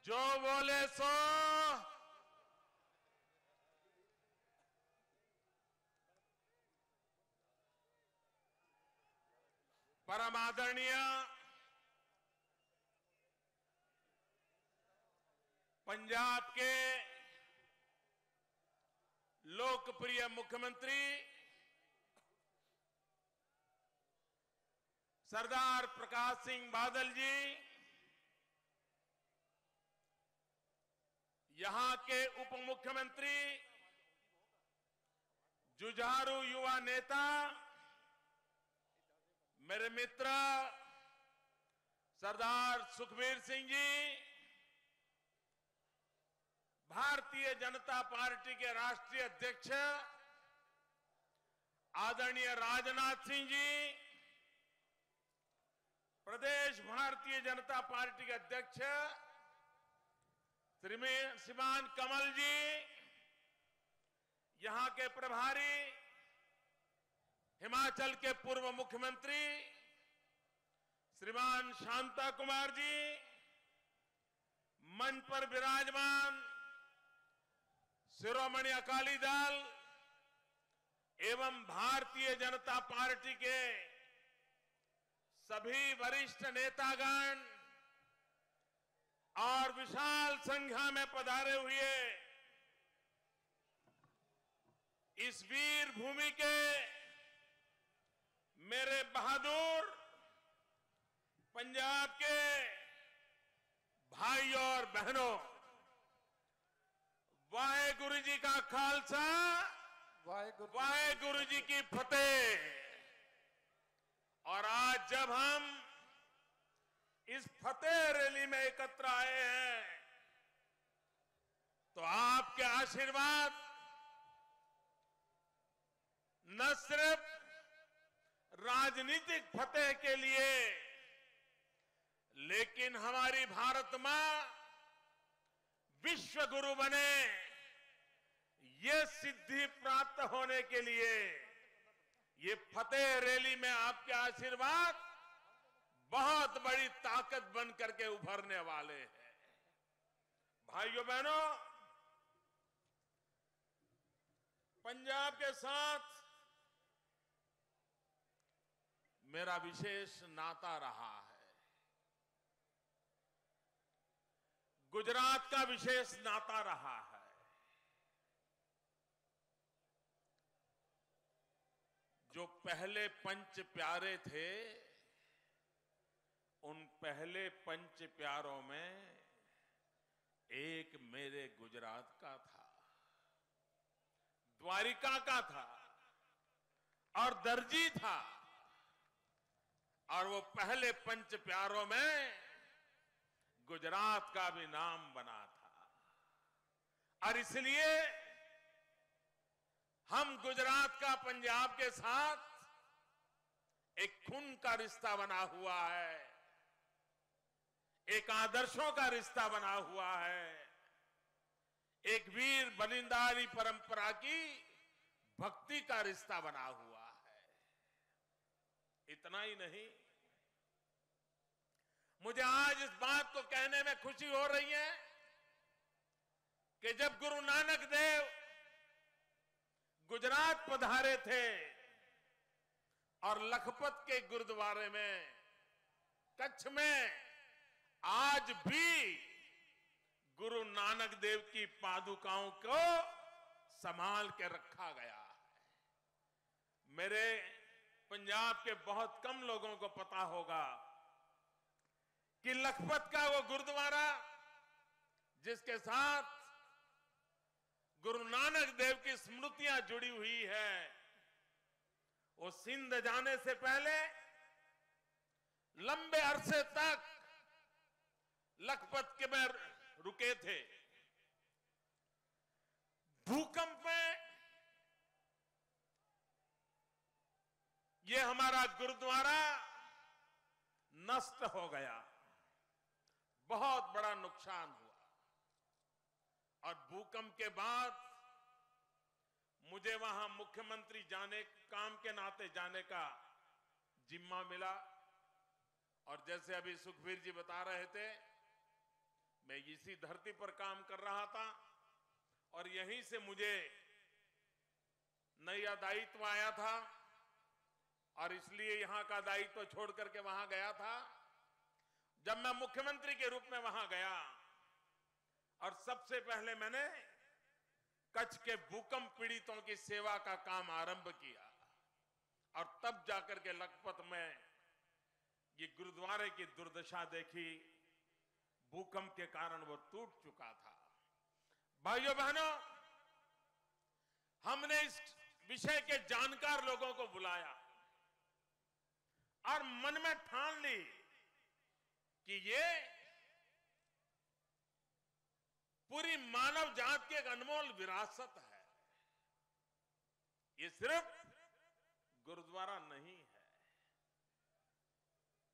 जो बोले सो परम आदरणीय पंजाब के लोकप्रिय मुख्यमंत्री सरदार प्रकाश सिंह बादल जी, यहां के उप मुख्यमंत्री, जुझारू युवा नेता, मेरे मित्र सरदार सुखबीर सिंह जी, भारतीय जनता पार्टी के राष्ट्रीय अध्यक्ष आदरणीय राजनाथ सिंह जी, प्रदेश भारतीय जनता पार्टी के अध्यक्ष श्रीमान कमल जी, यहां के प्रभारी हिमाचल के पूर्व मुख्यमंत्री श्रीमान शांता कुमार जी, मंच पर विराजमान शिरोमणि अकाली दल एवं भारतीय जनता पार्टी के सभी वरिष्ठ नेतागण और विशाल संख्या में पधारे हुए इस वीर भूमि के मेरे बहादुर पंजाब के भाइयों और बहनों, वाहेगुरु जी का खालसा, वाहेगुरु जी की फतेह। और आज जब हम इस फतेह रैली में एकत्र आए हैं तो आपके आशीर्वाद न सिर्फ राजनीतिक फतेह के लिए, लेकिन हमारी भारत मां विश्व गुरु बने, ये सिद्धि प्राप्त होने के लिए ये फतेह रैली में आपके आशीर्वाद बहुत बड़ी ताकत बन करके उभरने वाले हैं। भाइयों बहनों, पंजाब के साथ मेरा विशेष नाता रहा है, गुजरात का विशेष नाता रहा है। जो पहले पंच प्यारे थे, उन पहले पंच प्यारों में एक मेरे गुजरात का था, द्वारिका का था और दर्जी था। और वो पहले पंच प्यारों में गुजरात का भी नाम बना था। और इसलिए हम गुजरात का पंजाब के साथ एक खून का रिश्ता बना हुआ है, एक आदर्शों का रिश्ता बना हुआ है, एक वीर बलिदानी परंपरा की भक्ति का रिश्ता बना हुआ है। इतना ही नहीं, मुझे आज इस बात को कहने में खुशी हो रही है कि जब गुरु नानक देव गुजरात पधारे थे और लखपत के गुरुद्वारे में, कच्छ में आज भी गुरु नानक देव की पादुकाओं को संभाल के रखा गया है। मेरे पंजाब के बहुत कम लोगों को पता होगा कि लखपत का वो गुरुद्वारा जिसके साथ गुरु नानक देव की स्मृतियां जुड़ी हुई है, वो सिंध जाने से पहले लंबे अरसे तक लखपत के में रुके थे। भूकंप में ये हमारा गुरुद्वारा नष्ट हो गया, बहुत बड़ा नुकसान हुआ। और भूकंप के बाद मुझे वहां मुख्यमंत्री काम के नाते जाने का जिम्मा मिला। और जैसे अभी सुखबीर जी बता रहे थे, मैं इसी धरती पर काम कर रहा था और यहीं से मुझे नया दायित्व आया था और इसलिए यहां का दायित्व छोड़ करके वहां गया था। जब मैं मुख्यमंत्री के रूप में वहां गया और सबसे पहले मैंने कच्छ के भूकंप पीड़ितों की सेवा का काम आरंभ किया और तब जाकर के लखपत में ये गुरुद्वारे की दुर्दशा देखी। भूकंप के कारण वो टूट चुका था। भाइयों बहनों, हमने इस विषय के जानकार लोगों को बुलाया और मन में ठान ली कि ये पूरी मानव जात की एक अनमोल विरासत है। ये सिर्फ गुरुद्वारा नहीं है,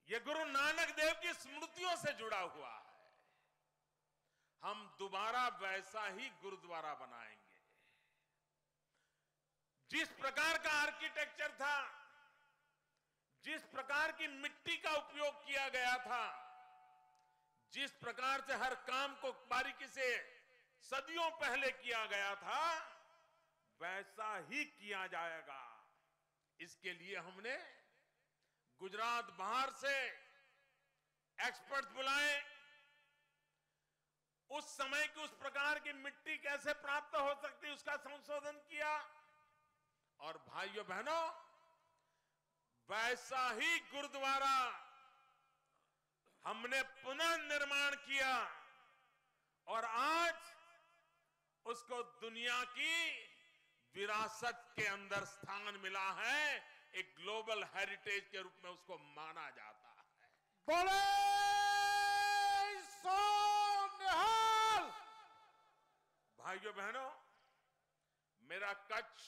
ये गुरु नानक देव की स्मृतियों से जुड़ा हुआ है। हम दोबारा वैसा ही गुरुद्वारा बनाएंगे। जिस प्रकार का आर्किटेक्चर था, जिस प्रकार की मिट्टी का उपयोग किया गया था, जिस प्रकार से हर काम को बारीकी से सदियों पहले किया गया था, वैसा ही किया जाएगा। इसके लिए हमने गुजरात बाहर से एक्सपर्ट बुलाए। उस समय की उस प्रकार की मिट्टी कैसे प्राप्त हो सकती है, उसका संशोधन किया और भाइयों बहनों, वैसा ही गुरुद्वारा हमने पुनर्निर्माण किया और आज उसको दुनिया की विरासत के अंदर स्थान मिला है। एक ग्लोबल हेरिटेज के रूप में उसको माना जाता है। बोले सो निहाल। भाइयों बहनों, मेरा कच्छ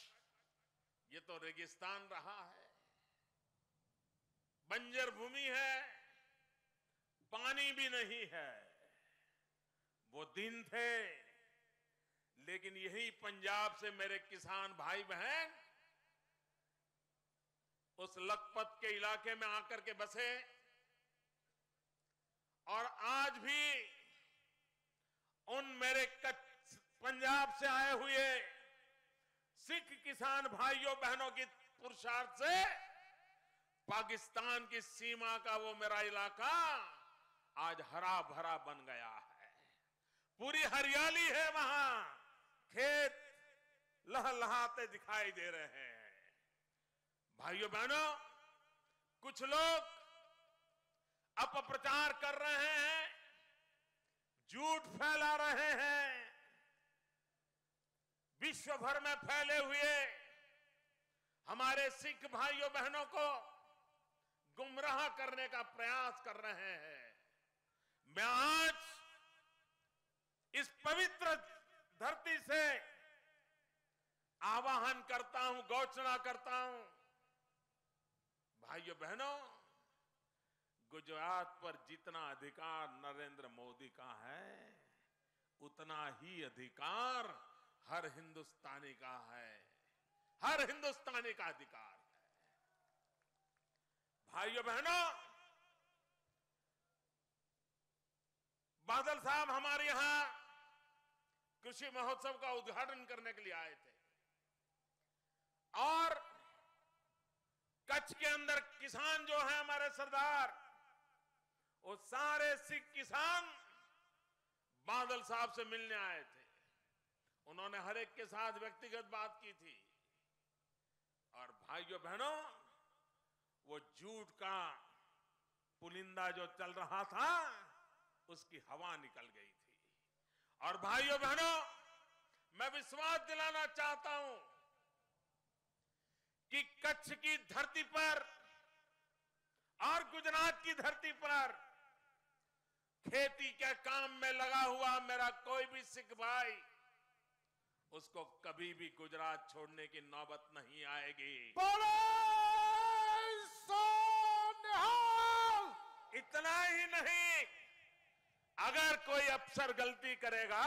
ये तो रेगिस्तान रहा है, बंजर भूमि है, पानी भी नहीं है। वो दिन थे, लेकिन यही पंजाब से मेरे किसान भाई बहन उस लखपत के इलाके में आकर के बसे और आज भी उन मेरे पंजाब से आए हुए सिख किसान भाइयों बहनों की पुरुषार्थ से पाकिस्तान की सीमा का वो मेरा इलाका आज हरा भरा बन गया है। पूरी हरियाली है, वहां खेत लहलहाते दिखाई दे रहे हैं। भाइयों बहनों, कुछ लोग अपप्रचार कर रहे हैं, झूठ फैला रहे हैं, विश्व भर में फैले हुए हमारे सिख भाइयों बहनों को गुमराह करने का प्रयास कर रहे हैं। मैं आज इस पवित्र धरती से आवाहन करता हूं, घोषणा करता हूं, भाइयों बहनों, गुजरात पर जितना अधिकार नरेंद्र मोदी का है, उतना ही अधिकार हर हिंदुस्तानी का है। हर हिंदुस्तानी का अधिकार है। भाइयों बहनों, बादल साहब हमारे यहां कृषि महोत्सव का उद्घाटन करने के लिए आए थे और कच्छ के अंदर किसान जो है हमारे सरदार, वो सारे सिख किसान बादल साहब से मिलने आए थे। उन्होंने हर एक के साथ व्यक्तिगत बात की थी और भाइयों बहनों, वो झूठ का पुलिंदा जो चल रहा था, उसकी हवा निकल गई थी। और भाइयों बहनों, मैं विश्वास दिलाना चाहता हूं कि कच्छ की धरती पर और गुजरात की धरती पर खेती के काम में लगा हुआ मेरा कोई भी सिख भाई, उसको कभी भी गुजरात छोड़ने की नौबत नहीं आएगी। इतना ही नहीं, अगर कोई अफसर गलती करेगा,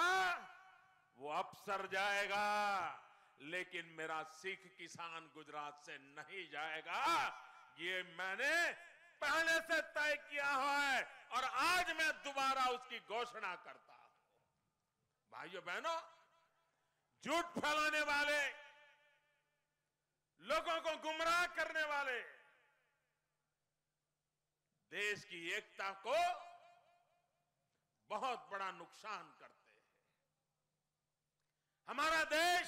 वो अफसर जाएगा, लेकिन मेरा सिख किसान गुजरात से नहीं जाएगा। ये मैंने पहले से तय किया हुआ है और आज मैं दोबारा उसकी घोषणा करता हूं। भाइयों बहनों, झूठ फैलाने वाले, लोगों को गुमराह करने वाले देश की एकता को बहुत बड़ा नुकसान करते हैं। हमारा देश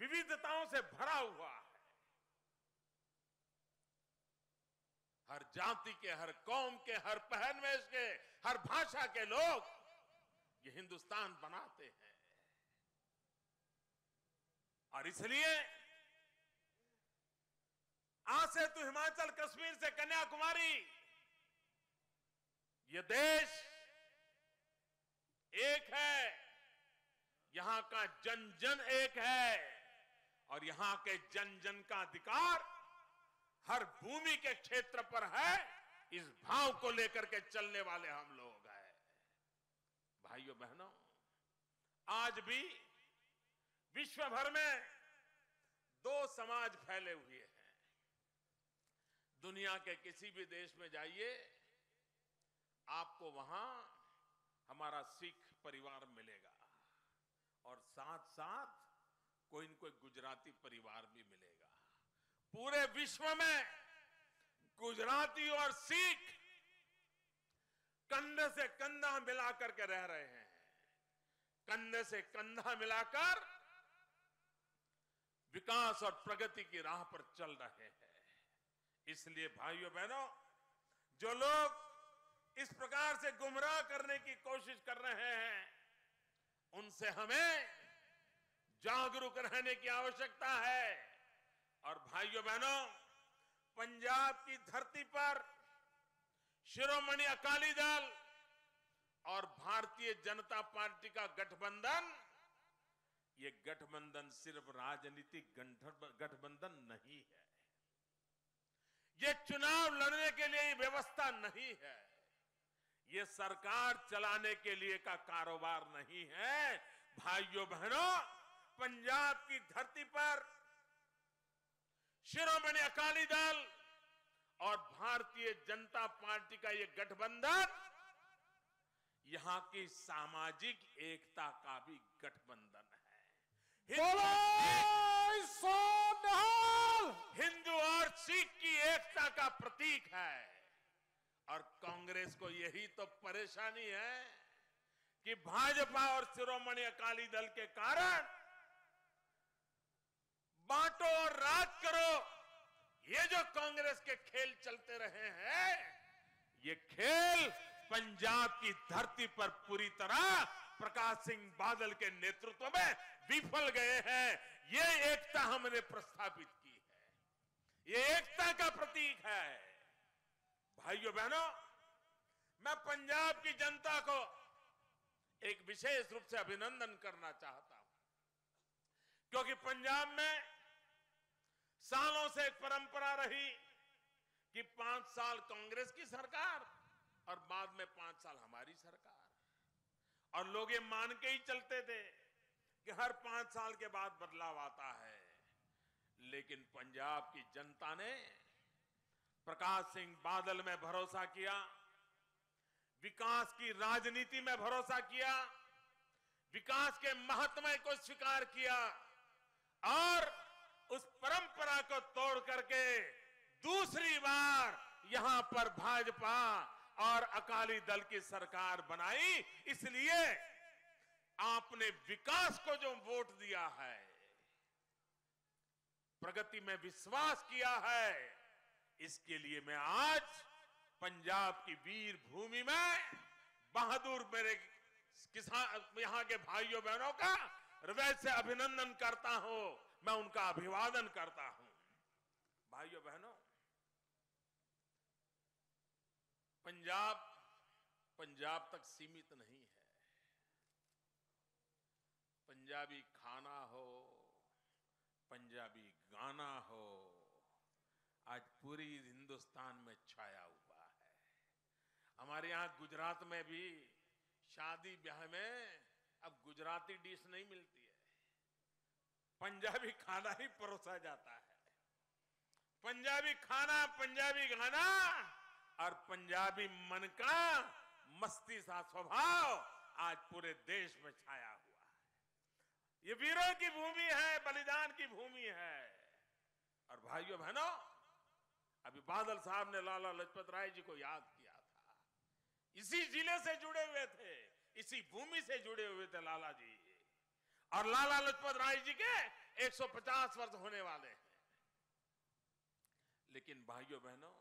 विविधताओं से भरा हुआ है। हर जाति के, हर कौम के, हर पहनवेश के, हर भाषा के लोग ये हिंदुस्तान बनाते हैं। और इसलिए आज से तो हिमाचल, कश्मीर से कन्याकुमारी, ये देश एक है। यहां का जन जन एक है और यहां के जन जन का अधिकार हर भूमि के क्षेत्र पर है। इस भाव को लेकर के चलने वाले हम लोग हैं। भाइयों बहनों, आज भी विश्व भर में दो समाज फैले हुए हैं। दुनिया के किसी भी देश में जाइए, आपको वहां हमारा सिख परिवार मिलेगा और साथ साथ कोई न कोई गुजराती परिवार भी मिलेगा। पूरे विश्व में गुजराती और सिख कंधे से कंधा मिलाकर के रह रहे हैं। कंधे से कंधा मिलाकर विकास और प्रगति की राह पर चल रहे हैं। इसलिए भाइयों बहनों, जो लोग इस प्रकार से गुमराह करने की कोशिश कर रहे हैं, उनसे हमें जागरूक रहने की आवश्यकता है। और भाइयों बहनों, पंजाब की धरती पर शिरोमणि अकाली दल और भारतीय जनता पार्टी का गठबंधन, ये गठबंधन सिर्फ राजनीतिक गठबंधन नहीं है। ये चुनाव लड़ने के लिए व्यवस्था नहीं है। ये सरकार चलाने के लिए का कारोबार नहीं है। भाइयों बहनों, पंजाब की धरती पर शिरोमणि अकाली दल और भारतीय जनता पार्टी का ये गठबंधन यहां की सामाजिक एकता का भी गठबंधन है। हिंदू और सिख की एकता का प्रतीक है। और कांग्रेस को यही तो परेशानी है कि भाजपा और शिरोमणि अकाली दल के कारण बांटो और राज करो, ये जो कांग्रेस के खेल चलते रहे हैं, ये खेल पंजाब की धरती पर पूरी तरह प्रकाश सिंह बादल के नेतृत्व में विफल गए हैं। ये एकता हमने प्रस्थापित की है। ये एकता का प्रतीक है। भाइयों बहनों, मैं पंजाब की जनता को एक विशेष रूप से अभिनंदन करना चाहता हूं, क्योंकि पंजाब में सालों से एक परंपरा रही कि 5 साल कांग्रेस की सरकार और बाद में 5 साल हमारी सरकार, और लोग ये मान के ही चलते थे कि हर 5 साल के बाद बदलाव आता है। लेकिन पंजाब की जनता ने प्रकाश सिंह बादल में भरोसा किया, विकास की राजनीति में भरोसा किया, विकास के महात्म्य को स्वीकार किया और उस परंपरा को तोड़ करके दूसरी बार यहां पर भाजपा और अकाली दल की सरकार बनाई। इसलिए आपने विकास को जो वोट दिया है, प्रगति में विश्वास किया है, इसके लिए मैं आज पंजाब की वीर भूमि में बहादुर मेरे किसान यहां के भाइयों बहनों का हृदय से अभिनंदन करता हूं, मैं उनका अभिवादन करता हूं। भाइयों बहनों, पंजाब तक सीमित नहीं है। पंजाबी खाना हो, पंजाबी गाना हो, आज पूरी हिंदुस्तान में छाया हुआ है। हमारे यहां गुजरात में भी शादी ब्याह में अब गुजराती डिश नहीं मिलती है, पंजाबी खाना ही परोसा जाता है। पंजाबी खाना, पंजाबी गाना और पंजाबी मन का मस्ती सा स्वभाव आज पूरे देश में छाया हुआ है। ये वीरों की भूमि है, बलिदान की भूमि है। और भाइयों बहनों, अभी बादल साहब ने लाला लाजपत राय जी को याद किया था। इसी जिले से जुड़े हुए थे, इसी भूमि से जुड़े हुए थे लाला जी। और लाला लाजपत राय जी के 150 वर्ष होने वाले हैं। लेकिन भाइयों बहनों,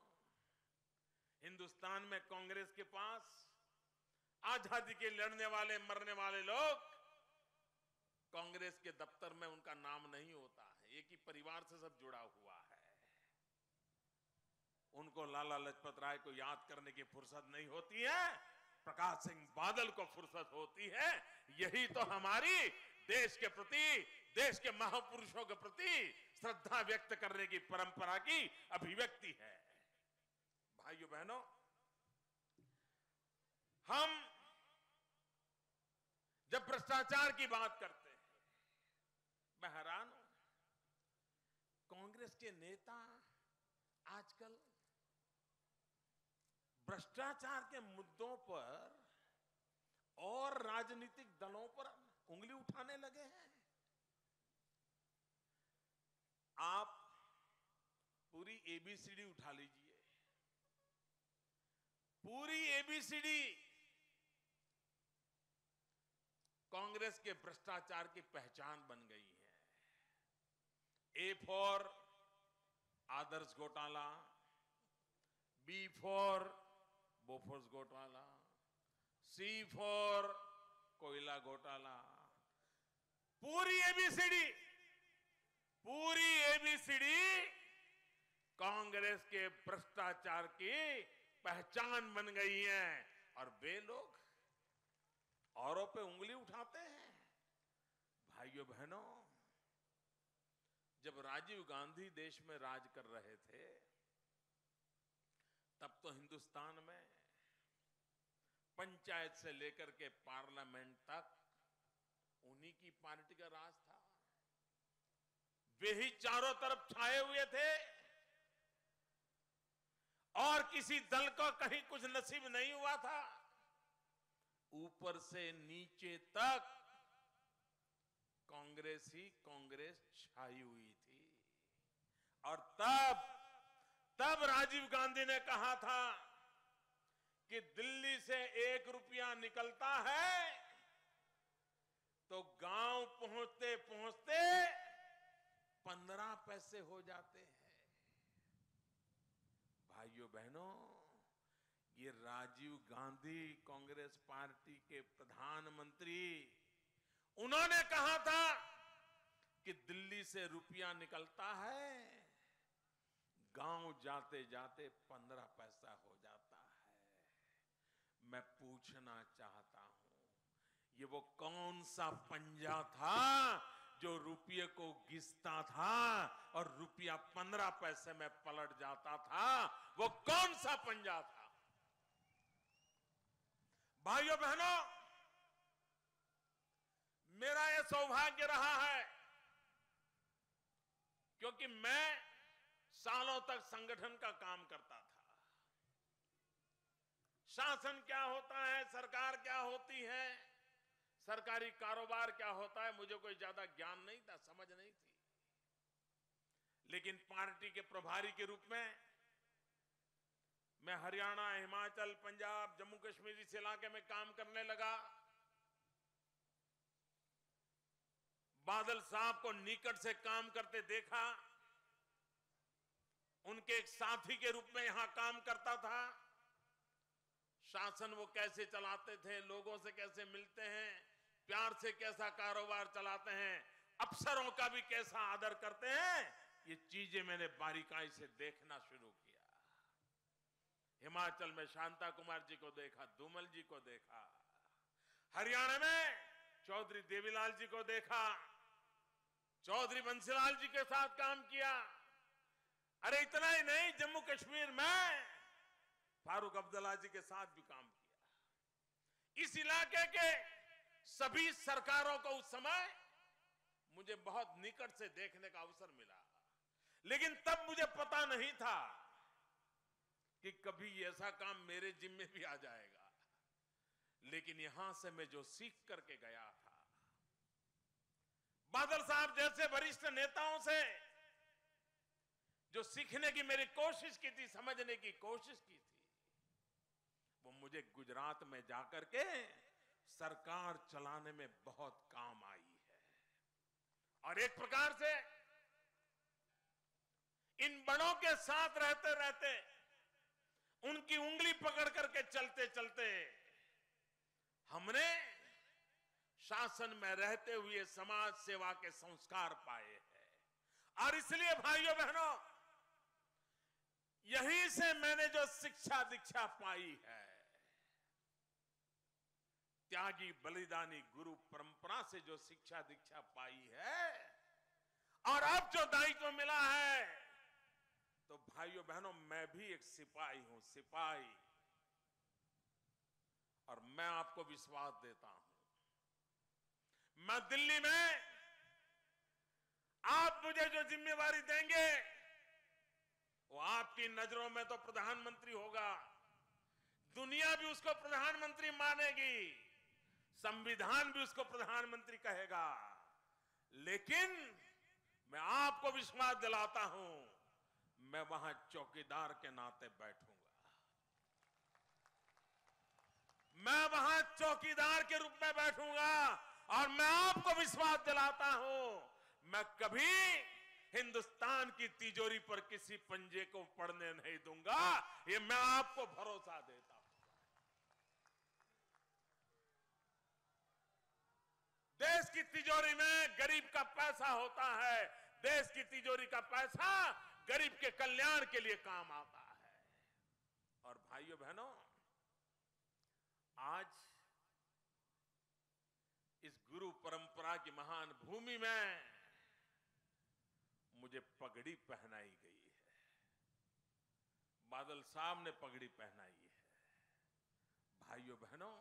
हिंदुस्तान में कांग्रेस के पास आजादी के लड़ने वाले, मरने वाले लोग, कांग्रेस के दफ्तर में उनका नाम नहीं होता है। एक ही परिवार से सब जुड़ा हुआ है। उनको लाला लाजपत राय को याद करने की फुर्सत नहीं होती है, प्रकाश सिंह बादल को फुर्सत होती है। यही तो हमारी देश के प्रति, देश के महापुरुषों के प्रति श्रद्धा व्यक्त करने की परंपरा की अभिव्यक्ति है। भाइयों बहनों, हम जब भ्रष्टाचार की बात करते हैं, मैं हैरान हूं, कांग्रेस के नेता आजकल भ्रष्टाचार के मुद्दों पर और राजनीतिक दलों पर उंगली उठाने लगे हैं। आप पूरी एबीसीडी उठा लीजिए, पूरी एबीसीडी कांग्रेस के भ्रष्टाचार की पहचान बन गई है। ए फॉर आदर्श घोटाला, बी फॉर बोफोर्स घोटाला, सी फॉर कोयला घोटाला। पूरी एबीसीडी कांग्रेस के भ्रष्टाचार की पहचान बन गई है। और वे लोग औरों पे उंगली उठाते हैं। भाइयों बहनों, जब राजीव गांधी देश में राज कर रहे थे, तब तो हिंदुस्तान में पंचायत से लेकर के पार्लियामेंट तक उन्हीं की पार्टी का राज था। वे ही चारों तरफ छाए हुए थे और किसी दल को कहीं कुछ नसीब नहीं हुआ था। ऊपर से नीचे तक कांग्रेस ही कांग्रेस छाई हुई थी। और तब राजीव गांधी ने कहा था कि दिल्ली से 1 रुपया निकलता है तो गांव पहुंचते पहुंचते 15 पैसे हो जाते हैं। भाइयों बहनों, ये राजीव गांधी कांग्रेस पार्टी के प्रधानमंत्री, उन्होंने कहा था कि दिल्ली से रुपया निकलता है, गांव जाते जाते 15 पैसा हो जाता है। मैं पूछना चाहता हूं, ये वो कौन सा पंजा था जो रुपये को घिसता था और रुपया 15 पैसे में पलट जाता था? वो कौन सा पंजा था? भाइयों बहनों, मेरा यह सौभाग्य रहा है क्योंकि मैं सालों तक संगठन का काम करता था। शासन क्या होता है, सरकार क्या होती है, सरकारी कारोबार क्या होता है, मुझे कोई ज्यादा ज्ञान नहीं था, समझ नहीं थी। लेकिन पार्टी के प्रभारी के रूप में मैं हरियाणा, हिमाचल, पंजाब, जम्मू कश्मीर इस इलाके में काम करने लगा। बादल साहब को निकट से काम करते देखा, उनके एक साथी के रूप में यहां काम करता था। शासन वो कैसे चलाते थे, लोगों से कैसे मिलते हैं, प्यार से कैसा कारोबार चलाते हैं, अफसरों का भी कैसा आदर करते हैं, ये चीजें मैंने बारीकाई से देखना शुरू किया। हिमाचल में शांता कुमार जी को देखा, धूमल जी को देखा, हरियाणा में चौधरी देवीलाल जी को देखा, चौधरी बंसीलाल जी के साथ काम किया। अरे इतना ही नहीं, जम्मू कश्मीर में फारूक अब्दुल्ला जी के साथ भी काम किया। इस इलाके के सभी सरकारों को उस समय मुझे बहुत निकट से देखने का अवसर मिला। लेकिन तब मुझे पता नहीं था कि कभी ऐसा काम मेरे जिम्मे भी आ जाएगा। लेकिन यहां से मैं जो सीख करके गया था, बादल साहब जैसे वरिष्ठ नेताओं से जो सीखने की मेरी कोशिश की थी, समझने की कोशिश की थी, वो मुझे गुजरात में जाकर के सरकार चलाने में बहुत काम आई है। और एक प्रकार से इन बड़ों के साथ रहते रहते, उनकी उंगली पकड़ करके चलते चलते हमने शासन में रहते हुए समाज सेवा के संस्कार पाए हैं। और इसलिए भाइयों बहनों, यहीं से मैंने जो शिक्षा दीक्षा पाई है, त्यागी बलिदानी गुरु परंपरा से जो शिक्षा दीक्षा पाई है, और अब जो दायित्व मिला है, तो भाइयों बहनों मैं भी एक सिपाही हूं, सिपाही। और मैं आपको विश्वास देता हूं, मैं दिल्ली में आप मुझे जो जिम्मेवारी देंगे, वो आपकी नजरों में तो प्रधानमंत्री होगा, दुनिया भी उसको प्रधानमंत्री मानेगी, संविधान भी उसको प्रधानमंत्री कहेगा, लेकिन मैं आपको विश्वास दिलाता हूं, मैं वहां चौकीदार के नाते बैठूंगा। मैं वहां चौकीदार के रूप में बैठूंगा। और मैं आपको विश्वास दिलाता हूं, मैं कभी हिंदुस्तान की तिजोरी पर किसी पंजे को पड़ने नहीं दूंगा। ये मैं आपको भरोसा देता हूं। देश की तिजोरी में गरीब का पैसा होता है, देश की तिजोरी का पैसा गरीब के कल्याण के लिए काम आता है। और भाइयों बहनों, आज इस गुरु परंपरा की महान भूमि में मुझे पगड़ी पहनाई गई है, बादल साहब ने पगड़ी पहनाई है। भाइयों बहनों,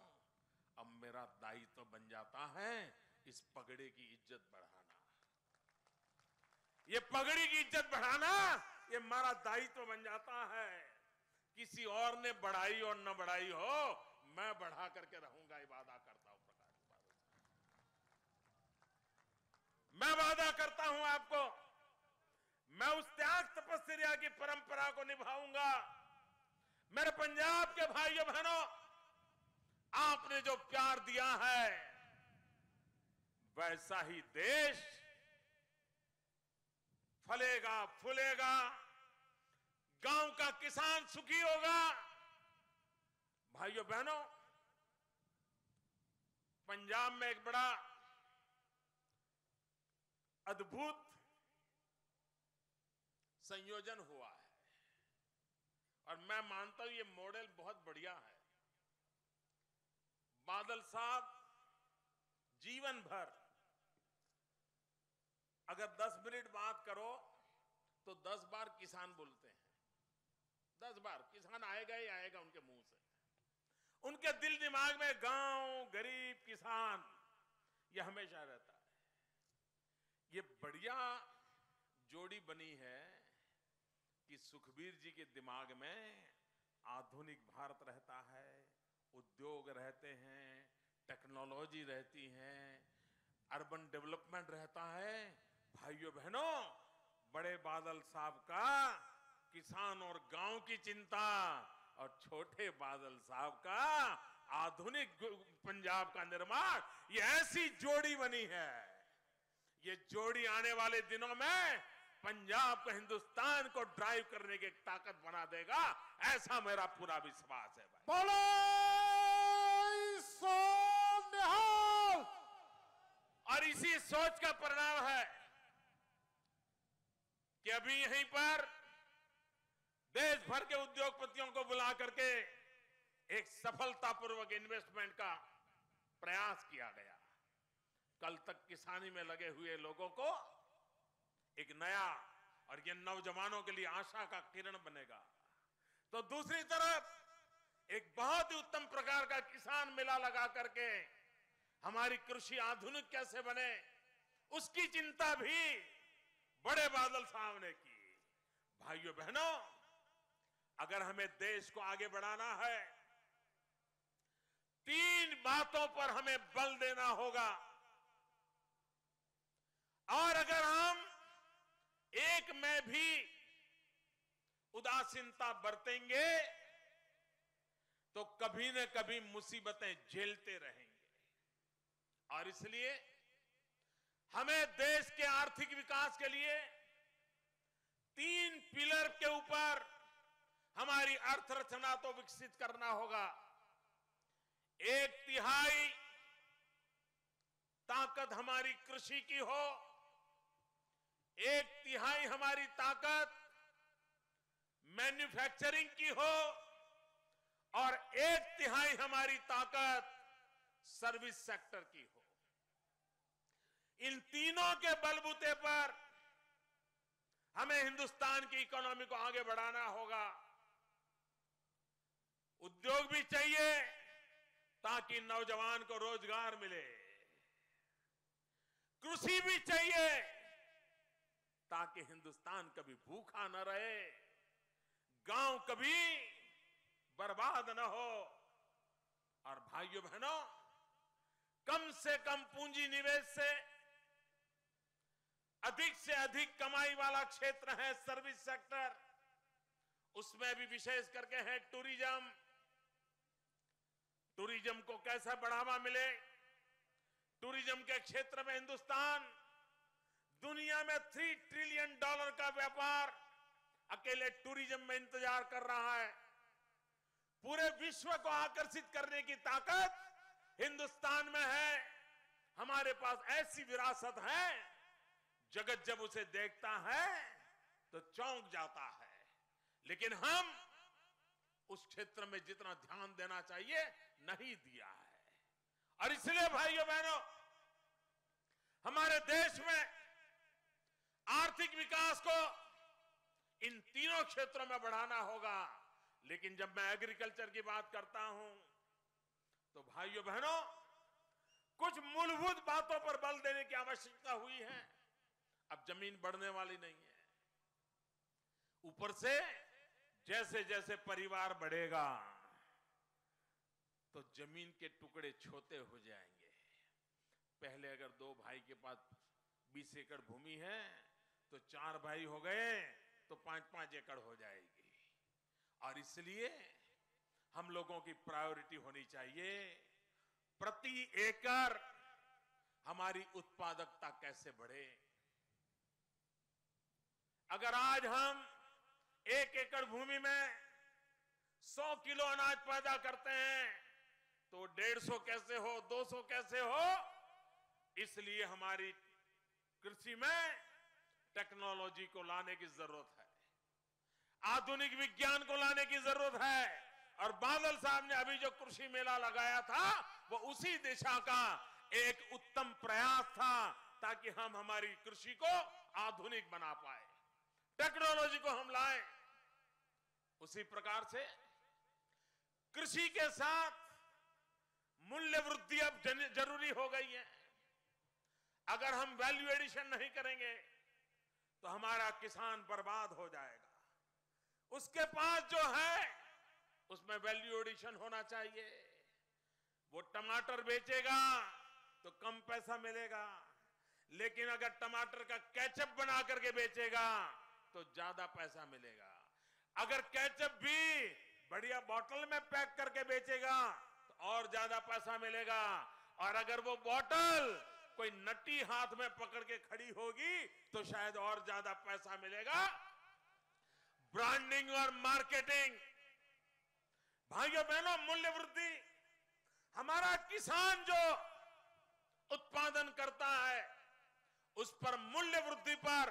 अब मेरा दायित्व बन जाता है इस पगड़ी की इज्जत बढ़ाना। ये पगड़ी की इज्जत बढ़ाना, ये हमारा दायित्व बन जाता है। किसी और ने बढ़ाई और न बढ़ाई हो, मैं बढ़ा करके रहूंगा, ये वादा करता हूं। प्रकाश बादल साहब, मैं वादा करता हूं आपको, मैं उस त्याग तपस्या की परंपरा को निभाऊंगा। मेरे पंजाब के भाइयों बहनों, आपने जो प्यार दिया है, वैसा ही देश फलेगा फूलेगा, गांव का किसान सुखी होगा। भाइयों बहनों, पंजाब में एक बड़ा अद्भुत संयोजन हुआ है, और मैं मानता हूं ये मॉडल बहुत बढ़िया है। बादल साहब जीवन भर अगर 10 मिनट बात करो तो 10 बार किसान बोलते हैं। 10 बार किसान आएगा ही आएगा उनके मुंह से। उनके दिल दिमाग में गांव, गरीब, किसान, यह हमेशा रहता है। ये बढ़िया जोड़ी बनी है कि सुखबीर जी के दिमाग में आधुनिक भारत रहता है, उद्योग रहते हैं, टेक्नोलॉजी रहती है, अर्बन डेवलपमेंट रहता है। भाइयों बहनों, बड़े बादल साहब का किसान और गांव की चिंता, और छोटे बादल साहब का आधुनिक पंजाब का निर्माण, ये ऐसी जोड़ी बनी है। ये जोड़ी आने वाले दिनों में पंजाब को, हिंदुस्तान को ड्राइव करने की ताकत बना देगा, ऐसा मेरा पूरा विश्वास है भाई। बोलो सोनिहाल। और इसी सोच का परिणाम है कि अभी यहीं पर देश भर के उद्योगपतियों को बुला करके एक सफलतापूर्वक इन्वेस्टमेंट का प्रयास किया गया। कल तक किसानी में लगे हुए लोगों को एक नया, और ये नौजवानों के लिए आशा का किरण बनेगा। तो दूसरी तरफ एक बहुत ही उत्तम प्रकार का किसान मेला लगा करके हमारी कृषि आधुनिक कैसे बने, उसकी चिंता भी बड़े बादल साहब ने की। भाइयों बहनों, अगर हमें देश को आगे बढ़ाना है, तीन बातों पर हमें बल देना होगा। और अगर हम एक में भी उदासीनता बरतेंगे तो कभी न कभी मुसीबतें झेलते रहेंगे। और इसलिए हमें देश के आर्थिक विकास के लिए तीन पिलर के ऊपर हमारी अर्थरचना तो विकसित करना होगा। 1/3 ताकत हमारी कृषि की हो, 1/3 हमारी ताकत मैन्युफैक्चरिंग की हो और 1/3 हमारी ताकत सर्विस सेक्टर की हो। इन तीनों के बलबूते पर हमें हिंदुस्तान की इकोनॉमी को आगे बढ़ाना होगा। उद्योग भी चाहिए ताकि नौजवान को रोजगार मिले, कृषि भी चाहिए ताकि हिंदुस्तान कभी भूखा न रहे, गांव कभी बर्बाद न हो। और भाइयों बहनों, कम से कम पूंजी निवेश से अधिक कमाई वाला क्षेत्र है सर्विस सेक्टर। उसमें भी विशेष करके है टूरिज्म। टूरिज्म को कैसे बढ़ावा मिले? टूरिज्म के क्षेत्र में हिंदुस्तान दुनिया में $3 ट्रिलियन का व्यापार अकेले टूरिज्म में इंतजार कर रहा है। पूरे विश्व को आकर्षित करने की ताकत हिंदुस्तान में है। हमारे पास ऐसी विरासत है, जगत जब उसे देखता है तो चौंक जाता है। लेकिन हम उस क्षेत्र में जितना ध्यान देना चाहिए नहीं दिया है। और इसलिए भाइयों बहनों, हमारे देश में आर्थिक विकास को इन तीनों क्षेत्रों में बढ़ाना होगा। लेकिन जब मैं एग्रीकल्चर की बात करता हूं तो भाइयों बहनों, कुछ मूलभूत बातों पर बल देने की आवश्यकता हुई है। अब जमीन बढ़ने वाली नहीं है। ऊपर से जैसे जैसे परिवार बढ़ेगा तो जमीन के टुकड़े छोटे हो जाएंगे। पहले अगर 2 भाई के पास 20 एकड़ भूमि है तो 4 भाई हो गए तो 5-5 एकड़ हो जाएगी। और इसलिए हम लोगों की प्रायोरिटी होनी चाहिए प्रति एकड़ हमारी उत्पादकता कैसे बढ़े। अगर आज हम 1 एकड़ भूमि में 100 किलो अनाज पैदा करते हैं तो 150 कैसे हो, 200 कैसे हो? इसलिए हमारी कृषि में टेक्नोलॉजी को लाने की जरूरत है, आधुनिक विज्ञान को लाने की जरूरत है। और बादल साहब ने अभी जो कृषि मेला लगाया था वो उसी दिशा का एक उत्तम प्रयास था, ताकि हम हमारी कृषि को आधुनिक बना पाए, टेक्नोलॉजी को हम लाएं। उसी प्रकार से कृषि के साथ मूल्य वृद्धि अब जरूरी हो गई है। अगर हम वैल्यू एडिशन नहीं करेंगे तो हमारा किसान बर्बाद हो जाएगा। उसके पास जो है उसमें वैल्यू एडिशन होना चाहिए। वो टमाटर बेचेगा तो कम पैसा मिलेगा, लेकिन अगर टमाटर का केचप बना करके बेचेगा तो ज्यादा पैसा मिलेगा। अगर केचप भी बढ़िया बोतल में पैक करके बेचेगा तो और ज्यादा पैसा मिलेगा। और अगर वो बोतल कोई नटी हाथ में पकड़ के खड़ी होगी तो शायद और ज्यादा पैसा मिलेगा। ब्रांडिंग और मार्केटिंग, भाइयों बहनों, मूल्य वृद्धि, हमारा किसान जो उत्पादन करता है उस पर मूल्य वृद्धि पर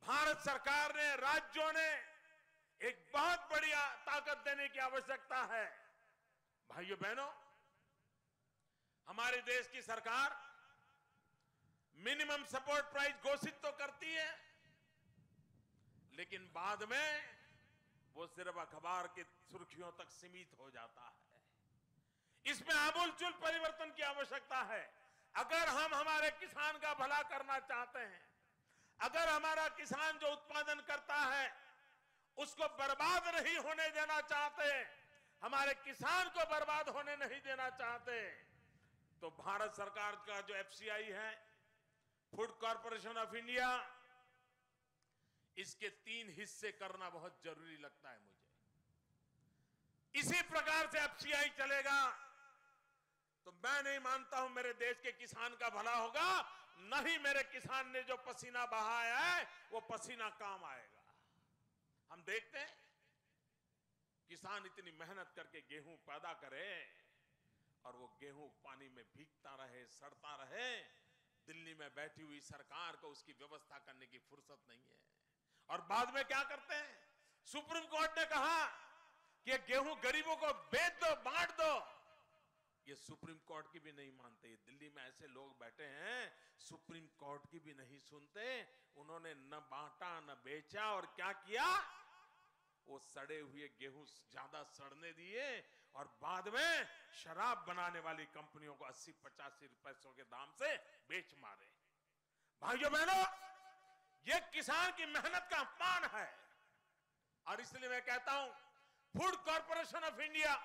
भारत सरकार ने, राज्यों ने एक बहुत बड़ी ताकत देने की आवश्यकता है। भाइयों बहनों, हमारे देश की सरकार मिनिमम सपोर्ट प्राइस घोषित तो करती है, लेकिन बाद में वो सिर्फ अखबार की सुर्खियों तक सीमित हो जाता है। इसमें आमूलचूल परिवर्तन की आवश्यकता है। अगर हम हमारे किसान का भला करना चाहते हैं, अगर हमारा किसान जो उत्पादन करता है उसको बर्बाद नहीं होने देना चाहते, हमारे किसान को बर्बाद होने नहीं देना चाहते, तो भारत सरकार का जो एफसीआई है, फूड कॉरपोरेशन ऑफ इंडिया, इसके 3 हिस्से करना बहुत जरूरी लगता है मुझे। इसी प्रकार से एफसीआई चलेगा तो मैं नहीं मानता हूं मेरे देश के किसान का भला होगा, न ही मेरे किसान ने जो पसीना बहाया है वो पसीना काम आएगा। हम देखते हैं किसान इतनी मेहनत करके गेहूं पैदा करे और वो गेहूं पानी में भीगता रहे, सड़ता रहे। दिल्ली में बैठी हुई सरकार को उसकी व्यवस्था करने की फुर्सत नहीं है। और बाद में क्या करते हैं, सुप्रीम कोर्ट ने कहा कि गेहूं गरीबों को बेच दो, बांट दो। ये सुप्रीम कोर्ट की भी नहीं मानते। ये दिल्ली में ऐसे लोग बैठे हैं, सुप्रीम कोर्ट की भी नहीं सुनते। उन्होंने न बांटा न बेचा, और क्या किया, वो सड़े हुए गेहूं ज्यादा सड़ने दिए और बाद में शराब बनाने वाली कंपनियों को 80-85 पैसों के दाम से बेच मारे। भाइयों बहनों, ये किसान की मेहनत का अपमान है। और इसलिए मैं कहता हूं फूड कॉरपोरेशन ऑफ इंडिया,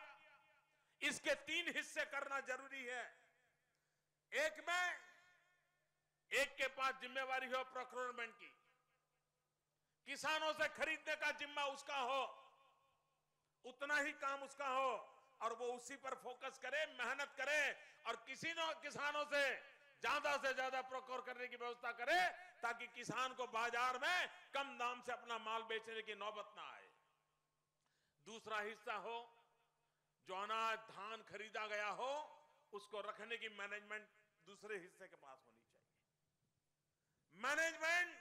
इसके 3 हिस्से करना जरूरी है। एक के पास जिम्मेवारी हो प्रोक्योरमेंट की, किसानों से खरीदने का जिम्मा उसका हो, उतना ही काम उसका हो, और वो उसी पर फोकस करे, मेहनत करे, और किसानों से ज्यादा प्रोक्योर करने की व्यवस्था करे, ताकि किसान को बाजार में कम दाम से अपना माल बेचने की नौबत ना आए। दूसरा हिस्सा हो, जो अनाज धान खरीदा गया हो, उसको रखने की मैनेजमेंट दूसरे हिस्से के पास होनी चाहिए। मैनेजमेंट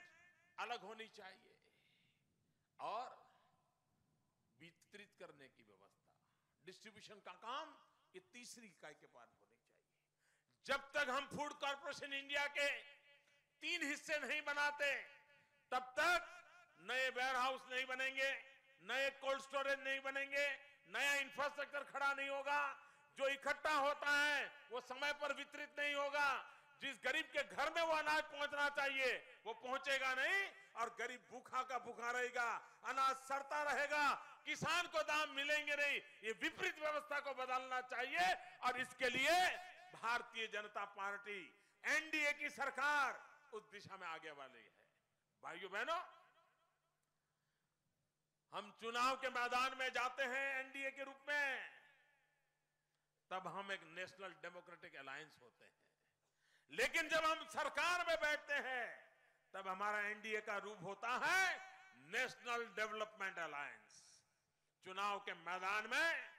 अलग होनी चाहिए और वितरित करने की व्यवस्था, डिस्ट्रीब्यूशन का काम ये तीसरी इकाई के पास होनी चाहिए। जब तक हम फूड कॉरपोरेशन इंडिया के 3 हिस्से नहीं बनाते, तब तक नए वेयरहाउस नहीं बनेंगे, नए कोल्ड स्टोरेज नहीं बनेंगे, नया इंफ्रास्ट्रक्चर खड़ा नहीं होगा। जो इकट्ठा होता है वो समय पर वितरित नहीं होगा। जिस गरीब के घर में वो अनाज पहुंचना चाहिए वो पहुंचेगा नहीं, और गरीब भूखा का भूखा रहेगा, अनाज सड़ता रहेगा, किसान को दाम मिलेंगे नहीं। ये विपरीत व्यवस्था को बदलना चाहिए, और इसके लिए भारतीय जनता पार्टी एनडीए की सरकार उस दिशा में आगे वाली है। भाइयों बहनों, हम चुनाव के मैदान में जाते हैं एनडीए के रूप में, तब हम एक नेशनल डेमोक्रेटिक अलायंस होते हैं। लेकिन जब हम सरकार में बैठते हैं, तब हमारा एनडीए का रूप होता है नेशनल डेवलपमेंट अलायंस। चुनाव के मैदान में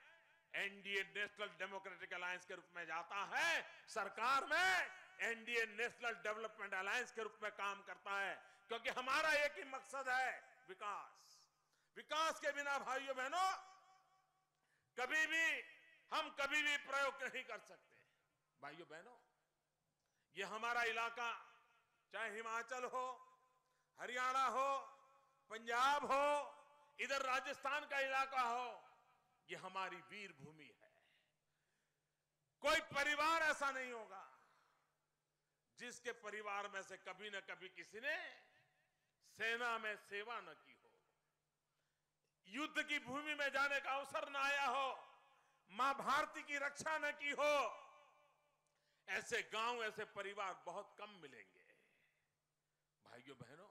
एनडीए नेशनल डेमोक्रेटिक अलायंस के रूप में जाता है, सरकार में एनडीए नेशनल डेवलपमेंट अलायंस के रूप में काम करता है, क्योंकि हमारा एक ही मकसद है, विकास। विकास के बिना भाइयों बहनों हम कभी भी प्रयोग नहीं कर सकते। भाइयों बहनों, ये हमारा इलाका, चाहे हिमाचल हो, हरियाणा हो, पंजाब हो, इधर राजस्थान का इलाका हो, ये हमारी वीर भूमि है। कोई परिवार ऐसा नहीं होगा जिसके परिवार में से कभी न कभी किसी ने सेना में सेवा न की हो, युद्ध की भूमि में जाने का अवसर न आया हो, मां भारती की रक्षा न की हो। ऐसे गांव, ऐसे परिवार बहुत कम मिलेंगे। भाइयों बहनों,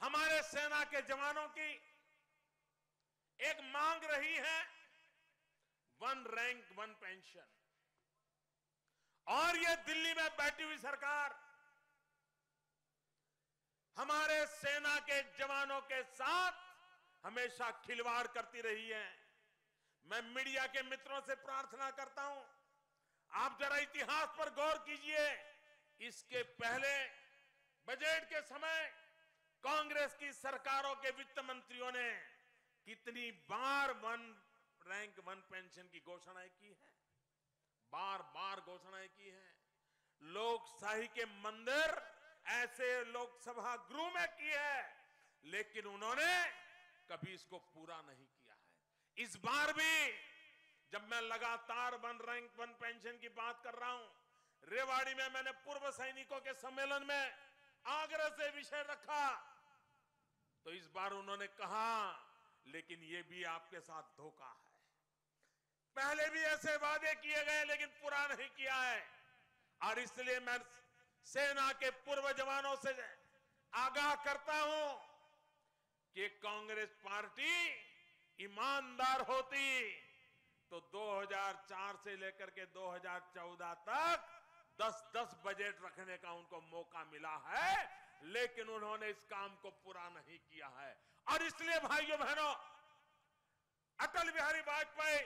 हमारे सेना के जवानों की एक मांग रही है 1 रैंक 1 पेंशन, और ये दिल्ली में बैठी हुई सरकार हमारे सेना के जवानों के साथ हमेशा खिलवाड़ करती रही है। मैं मीडिया के मित्रों से प्रार्थना करता हूं, आप जरा इतिहास पर गौर कीजिए। इसके पहले बजट के समय कांग्रेस की सरकारों के वित्त मंत्रियों ने कितनी बार 1 रैंक 1 पेंशन की घोषणाएं की है, बार बार घोषणाएं की है। लोकशाही के मंदिर ऐसे लोकसभा गृह में की है, लेकिन उन्होंने कभी इसको पूरा नहीं किया है। इस बार भी जब मैं लगातार 1 रैंक 1 पेंशन की बात कर रहा हूं, रेवाड़ी में मैंने पूर्व सैनिकों के सम्मेलन में आग्रह से विषय रखा, तो इस बार उन्होंने कहा लेकिन ये भी आपके साथ धोखा है। पहले भी ऐसे वादे किए गए लेकिन पूरा नहीं किया है। और इसलिए मैं सेना के पूर्व जवानों से आगाह करता हूं कि कांग्रेस पार्टी ईमानदार होती तो 2004 से लेकर के 2014 तक 10-10 बजट रखने का उनको मौका मिला है, लेकिन उन्होंने इस काम को पूरा नहीं किया है। और इसलिए भाइयों बहनों, अटल बिहारी वाजपेयी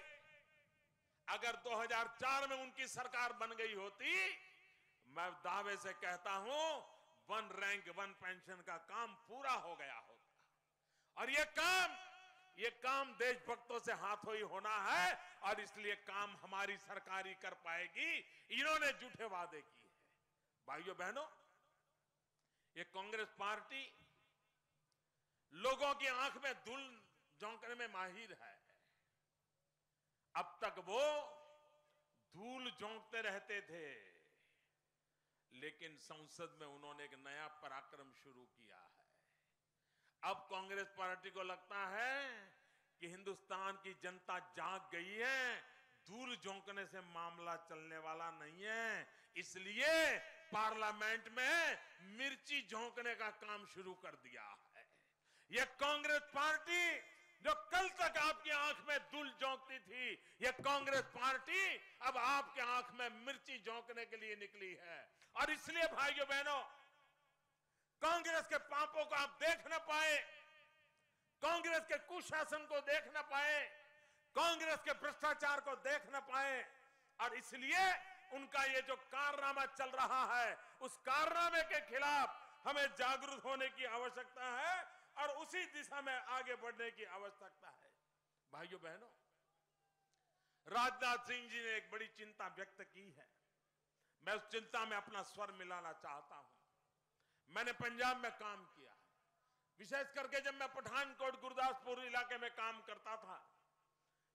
अगर 2004 में उनकी सरकार बन गई होती, मैं दावे से कहता हूं 1 रैंक 1 पेंशन का काम पूरा हो गया होता। और ये काम देशभक्तों से हाथों ही होना है, और इसलिए काम हमारी सरकार ही कर पाएगी। इन्होंने झूठे वादे किए हैं। भाइयों बहनों, ये कांग्रेस पार्टी लोगों की आंख में धूल झोंकने में माहिर है। अब तक वो धूल झोंकते रहते थे, लेकिन संसद में उन्होंने एक नया पराक्रम शुरू किया है। अब कांग्रेस पार्टी को लगता है कि हिंदुस्तान की जनता जाग गई है, धूल झोंकने से मामला चलने वाला नहीं है। इसलिए पार्लियामेंट में मिर्ची झोंकने का काम शुरू कर दिया है। यह कांग्रेस पार्टी जो कल तक आपकी आंख में धूल झोंकती थी, यह कांग्रेस पार्टी अब आपके आंख में मिर्ची झोंकने के लिए निकली है। और इसलिए भाइयों बहनों, कांग्रेस के पापों को आप देख न पाए, कांग्रेस के कुशासन को देख न पाए, कांग्रेस के भ्रष्टाचार को देख न पाए, और इसलिए उनका ये जो कारनामा चल रहा है, उस कारनामे के खिलाफ हमें जागरूक होने की आवश्यकता है और उसी दिशा में आगे बढ़ने की आवश्यकता है। भाइयों बहनों, राजनाथ सिंह जी ने एक बड़ी चिंता व्यक्त की है। मैं उस चिंता में अपना स्वर मिलाना चाहता हूं। मैंने पंजाब में काम किया है, विशेष करके जब मैं पठानकोट गुरदासपुर इलाके में काम करता था,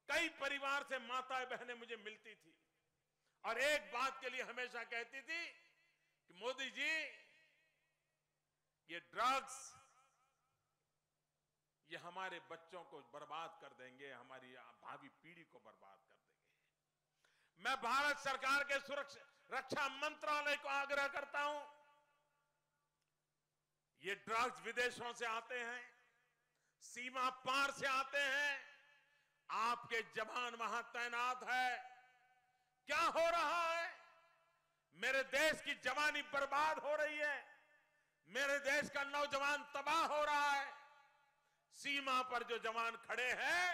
कई परिवार से माताएं बहनें मुझे मिलती थी और एक बात के लिए हमेशा कहती थी कि मोदी जी, ये ड्रग्स ये हमारे बच्चों को बर्बाद कर देंगे, हमारी भावी पीढ़ी को बर्बाद कर देंगे। मैं भारत सरकार के रक्षा मंत्रालय को आग्रह करता हूं, ये ड्रग्स विदेशों से आते हैं, सीमा पार से आते हैं, आपके जवान वहां तैनात है, क्या हो रहा है? मेरे देश की जवानी बर्बाद हो रही है, मेरे देश का नौजवान तबाह हो रहा है। सीमा पर जो जवान खड़े हैं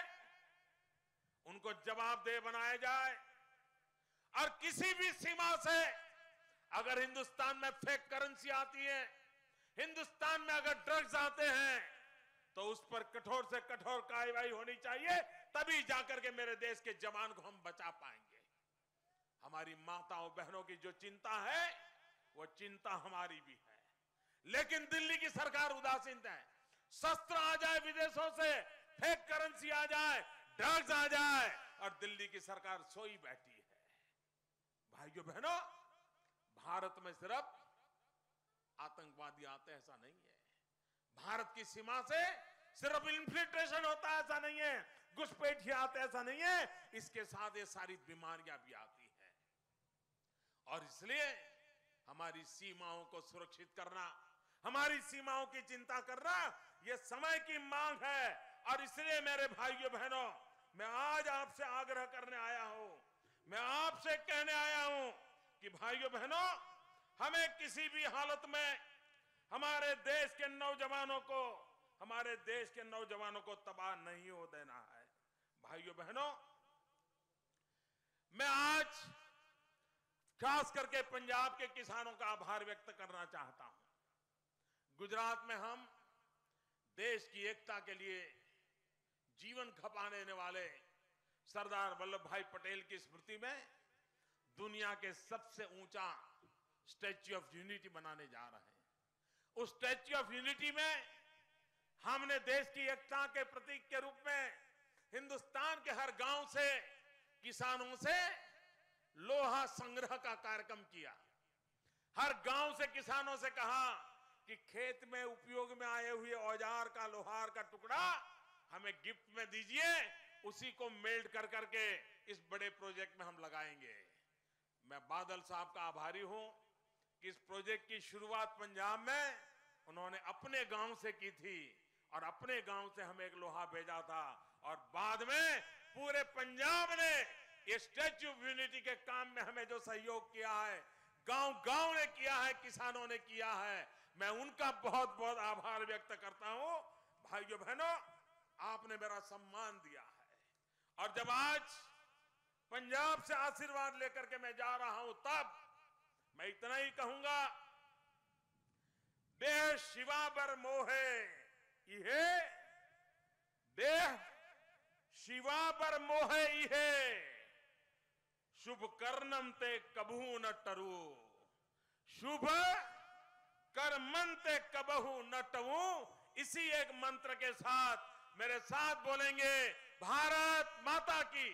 उनको जवाबदेह बनाया जाए, और किसी भी सीमा से अगर हिंदुस्तान में फेक करेंसी आती है, हिंदुस्तान में अगर ड्रग्स आते हैं, तो उस पर कठोर से कठोर कार्रवाई होनी चाहिए, तभी जाकर के मेरे देश के जवान को हम बचा पाएंगे। हमारी माताओं बहनों की जो चिंता है वो चिंता हमारी भी है, लेकिन दिल्ली की सरकार उदासीन है। शस्त्र आ जाए विदेशों से, फेक करेंसी आ जाए, ड्रग्स आ जाए, और दिल्ली की सरकार सोई बैठी है। भाइयों बहनों, भारत में सिर्फ आतंकवादी आते हैं ऐसा नहीं है, भारत की सीमा से सिर्फ इन्फिल्ट्रेशन होता है ऐसा नहीं है, घुसपैठिए आते ऐसा नहीं है, इसके साथ ये सारी बीमारियां भी आती हैं। और इसलिए हमारी सीमाओं को सुरक्षित करना, हमारी सीमाओं की चिंता करना, यह समय की मांग है। और इसलिए मेरे भाइयों बहनों, मैं आज आपसे आग्रह करने आया हूं, मैं आपसे कहने आया हूं कि भाइयों बहनों, हमें किसी भी हालत में हमारे देश के नौजवानों को तबाह नहीं हो देना है। भाइयों बहनों, मैं आज खास करके पंजाब के किसानों का आभार व्यक्त करना चाहता हूं। गुजरात में हम देश की एकता के लिए जीवन खपा देने वाले सरदार वल्लभ भाई पटेल की स्मृति में दुनिया के सबसे ऊंचा स्टैच्यू ऑफ यूनिटी बनाने जा रहे हैं। उस स्टैच्यू ऑफ यूनिटी में हमने देश की एकता के प्रतीक के रूप में हिंदुस्तान के हर गांव से किसानों से लोहा संग्रह का कार्यक्रम किया। हर गांव से किसानों से कहा कि खेत में उपयोग में आए हुए औजार का, लोहार का टुकड़ा हमें गिफ्ट में दीजिए, उसी को मेल्ट कर करके इस बड़े प्रोजेक्ट में हम लगाएंगे। मैं बादल साहब का आभारी हूं कि इस प्रोजेक्ट की शुरुआत पंजाब में उन्होंने अपने गांव से की थी और अपने गांव से हमें एक लोहा भेजा था और बाद में पूरे पंजाब ने ये स्टैच्यू ऑफ यूनिटी के काम में हमें जो सहयोग किया है, गांव-गांव ने किया है, किसानों ने किया है, मैं उनका बहुत बहुत आभार व्यक्त करता हूं। भाइयों बहनों, आपने मेरा सम्मान दिया है और जब आज पंजाब से आशीर्वाद लेकर के मैं जा रहा हूं तब मैं इतना ही कहूंगा, देह शिवा बर मोहे इहे, देह शिवा बर मोहे इहे, शुभ कर्णम ते कबहू न टरू, शुभ कर्मन ते कबहू न टरू। इसी एक मंत्र के साथ मेरे साथ बोलेंगे, भारत माता की।